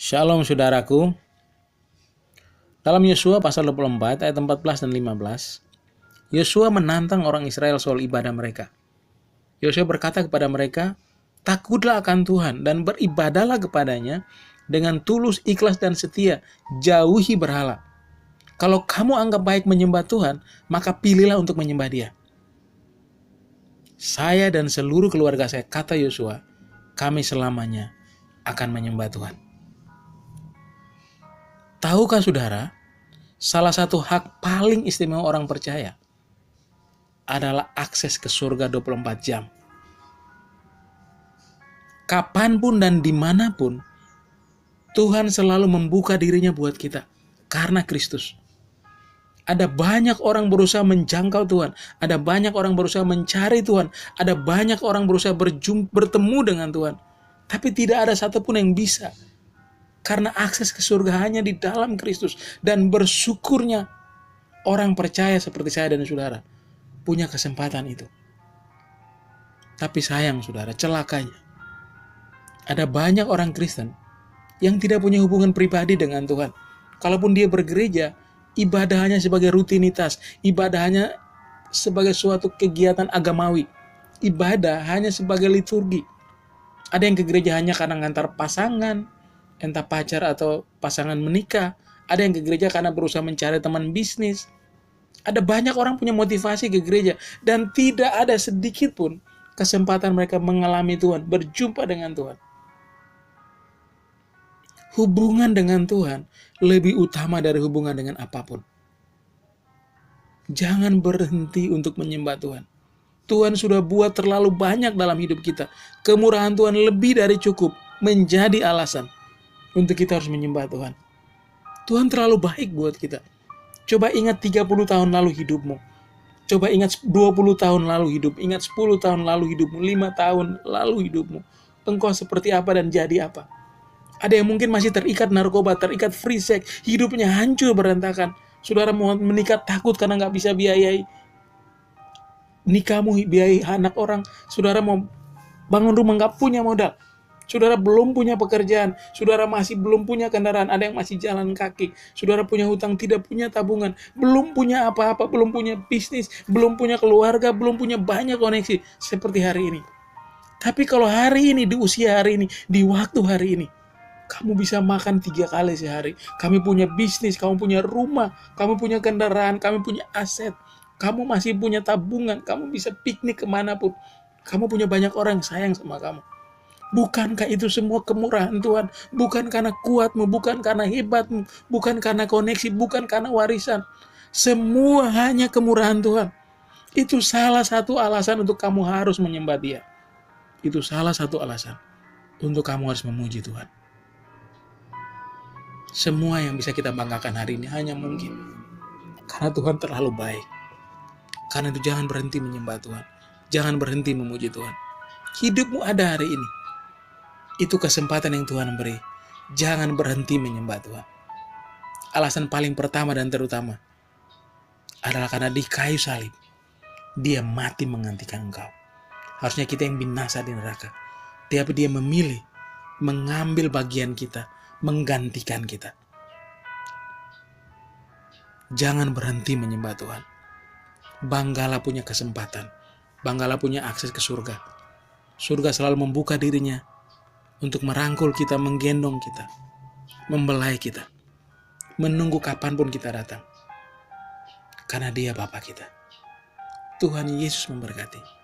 Shalom saudaraku. Dalam Yosua pasal 24 ayat 14 dan 15, Yosua menantang orang Israel soal ibadah mereka. Yosua berkata kepada mereka, "Takutlah akan Tuhan dan beribadahlah kepadanya dengan tulus, ikhlas dan setia. Jauhi berhala. Kalau kamu anggap baik menyembah Tuhan, maka pilihlah untuk menyembah Dia." Saya dan seluruh keluarga saya, kata Yosua, kami selamanya akan menyembah Tuhan. Tahukah saudara, salah satu hak paling istimewa orang percaya adalah akses ke surga 24 jam. Kapanpun dan dimanapun, Tuhan selalu membuka dirinya buat kita karena Kristus. Ada banyak orang berusaha menjangkau Tuhan, ada banyak orang berusaha mencari Tuhan, ada banyak orang berusaha bertemu dengan Tuhan, tapi tidak ada satupun yang bisa. Karena akses ke surga hanya di dalam Kristus. Dan bersyukurnya orang percaya seperti saya dan saudara punya kesempatan itu. Tapi sayang saudara, celakanya ada banyak orang Kristen yang tidak punya hubungan pribadi dengan Tuhan. Kalaupun dia bergereja, ibadah hanya sebagai rutinitas, ibadah hanya sebagai suatu kegiatan agamawi, ibadah hanya sebagai liturgi. Ada yang ke gereja hanya karena ngantar pasangan, entah pacar atau pasangan menikah. Ada yang ke gereja karena berusaha mencari teman bisnis. Ada banyak orang punya motivasi ke gereja dan tidak ada sedikit pun kesempatan mereka mengalami Tuhan, berjumpa dengan Tuhan. Hubungan dengan Tuhan lebih utama dari hubungan dengan apapun. Jangan berhenti untuk menyembah Tuhan. Tuhan sudah buat terlalu banyak dalam hidup kita. Kemurahan Tuhan lebih dari cukup menjadi alasan untuk kita harus menyembah Tuhan. Tuhan terlalu baik buat kita. Coba ingat 30 tahun lalu hidupmu. Coba ingat 20 tahun lalu hidup. Ingat 10 tahun lalu hidupmu. 5 tahun lalu hidupmu. Engkau seperti apa dan jadi apa? Ada yang mungkin masih terikat narkoba, terikat free sex. Hidupnya hancur berantakan. Saudara mau menikah takut karena gak bisa biayai nikahmu, biayai anak orang. Saudara mau bangun rumah gak punya modal. Saudara belum punya pekerjaan, saudara masih belum punya kendaraan, ada yang masih jalan kaki, saudara punya hutang, tidak punya tabungan, belum punya apa-apa, belum punya bisnis, belum punya keluarga, belum punya banyak koneksi seperti hari ini. Tapi kalau hari ini, di usia hari ini, di waktu hari ini, kamu bisa makan 3 kali sehari, kamu punya bisnis, kamu punya rumah, kamu punya kendaraan, kamu punya aset, kamu masih punya tabungan, kamu bisa piknik kemanapun, kamu punya banyak orang yang sayang sama kamu. Bukankah itu semua kemurahan Tuhan? Bukan karena kuatmu, bukan karena hebatmu, bukan karena koneksi, bukan karena warisan. Semua hanya kemurahan Tuhan. Itu salah satu alasan untuk kamu harus menyembah Dia. Itu salah satu alasan untuk kamu harus memuji Tuhan. Semua yang bisa kita banggakan hari ini hanya mungkin karena Tuhan terlalu baik. Karena itu jangan berhenti menyembah Tuhan. Jangan berhenti memuji Tuhan. Hidupmu ada hari ini. Itu kesempatan yang Tuhan beri. Jangan berhenti menyembah Tuhan. Alasan paling pertama dan terutama adalah karena di kayu salib Dia mati menggantikan engkau. Harusnya kita yang binasa di neraka, tapi Dia memilih mengambil bagian kita, menggantikan kita. Jangan berhenti menyembah Tuhan. Banggalah punya kesempatan. Banggalah punya akses ke surga. Surga selalu membuka dirinya untuk merangkul kita, menggendong kita, membelai kita, menunggu kapanpun kita datang. Karena Dia Bapa kita. Tuhan Yesus memberkati.